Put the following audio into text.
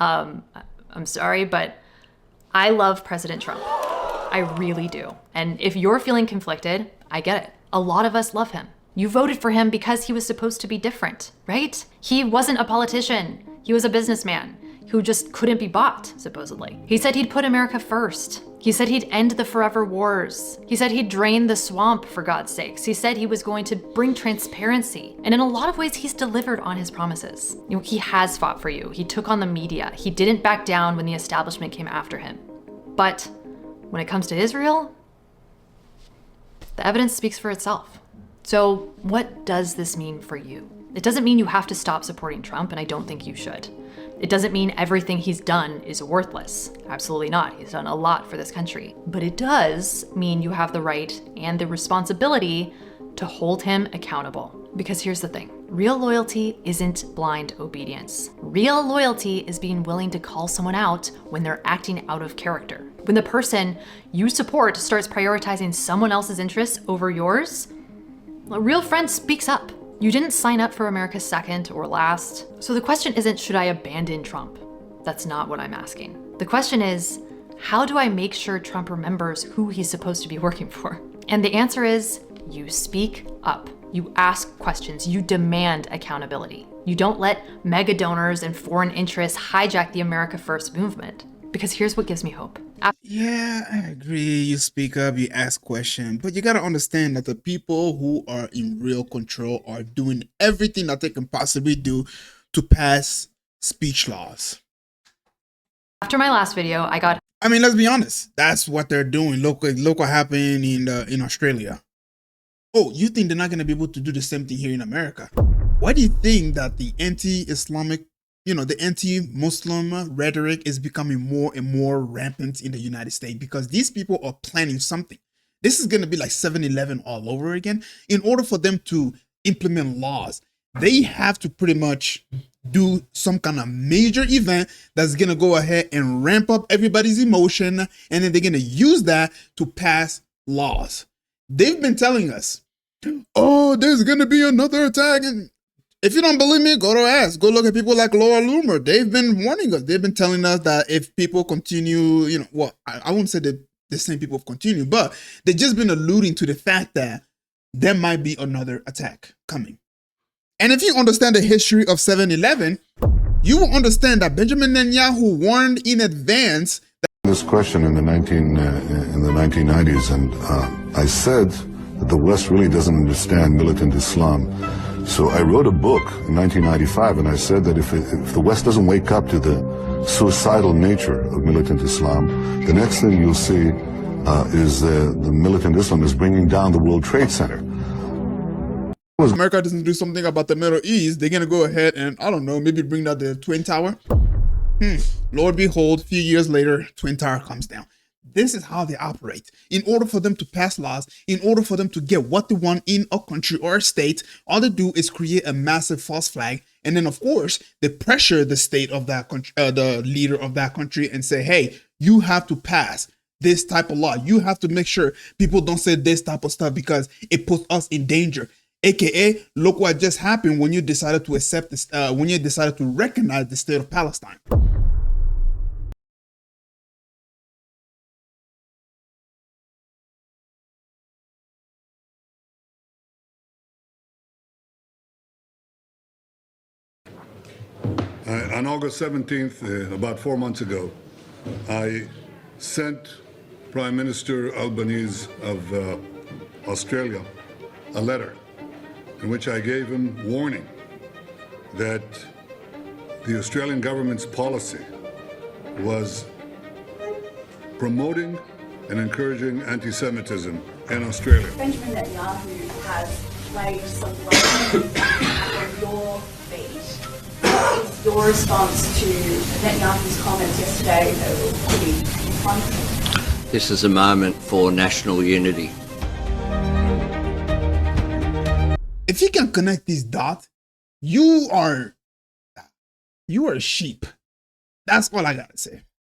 Um, I'm sorry, but I love President Trump. I really do. And if you're feeling conflicted, I get it. A lot of us love him. You voted for him because he was supposed to be different, right? He wasn't a politician. He was a businessman who just couldn't be bought, supposedly. He said he'd put America first. He said he'd end the forever wars. He said he'd drain the swamp, for God's sakes. He said he was going to bring transparency. And in a lot of ways, he's delivered on his promises. You know, he has fought for you. He took on the media. He didn't back down when the establishment came after him. But when it comes to Israel, the evidence speaks for itself. So what does this mean for you? It doesn't mean you have to stop supporting Trump, and I don't think you should. It doesn't mean everything he's done is worthless. Absolutely not. He's done a lot for this country. But it does mean you have the right and the responsibility to hold him accountable. Because here's the thing. Real loyalty isn't blind obedience. Real loyalty is being willing to call someone out when they're acting out of character. When the person you support starts prioritizing someone else's interests over yours, a real friend speaks up. You didn't sign up for America's second or last. So the question isn't, should I abandon Trump? That's not what I'm asking. The question is, how do I make sure Trump remembers who he's supposed to be working for? And the answer is, you speak up. You ask questions. You demand accountability. You don't let mega donors and foreign interests hijack the America First movement. Because here's what gives me hope. Yeah, I agree. You speak up, you ask questions, but you got to understand that the people who are in real control are doing everything that they can possibly do to pass speech laws. After my last video, I mean, let's be honest. That's what they're doing. Look what happened in Australia. Oh, you think they're not going to be able to do the same thing here in America? Why do you think that the anti-Islamic, the anti-Muslim rhetoric is becoming more and more rampant in the United States? Because these people are planning something. This is going to be like 7-Eleven all over again. In order for them to implement laws, they have to pretty much do some kind of major event that's going to go ahead and ramp up everybody's emotion. And then they're going to use that to pass laws. They've been telling us, oh, there's going to be another attack. And if you don't believe me, go to ask. Go look at people like Laura Loomer. They've been warning us. They've been telling us that if people continue, I won't say that the same people continue, but they've just been alluding to the fact that there might be another attack coming. And if you understand the history of 7-Eleven, you will understand that Benjamin Netanyahu warned in advance. This question in the 1990s, and I said that the West really doesn't understand militant Islam. So I wrote a book in 1995, and I said that if the West doesn't wake up to the suicidal nature of militant Islam, the next thing you'll see is the militant Islam is bringing down the World Trade Center. America doesn't do something about the Middle East, they're going to go ahead and, I don't know, maybe bring down the Twin Tower. Lord behold, a few years later, Twin Tower comes down. This is how they operate. In order for them to pass laws, in order for them to get what they want in a country or a state, all they do is create a massive false flag. And then, of course, they pressure the state of that country, the leader of that country, and say, hey, you have to pass this type of law. You have to make sure people don't say this type of stuff because it puts us in danger. AKA, look what just happened when you decided to accept this, when you decided to recognize the state of Palestine. On August 17th, about 4 months ago, I sent Prime Minister Albanese of Australia a letter in which I gave him warning that the Australian government's policy was promoting and encouraging anti-Semitism in Australia. Benjamin Netanyahu has laid some blame at your feet. What is your response to Netanyahu's comments yesterday that were pretty confronting? This is a moment for national unity. If you can connect these dots, you are sheep. That's all I gotta say.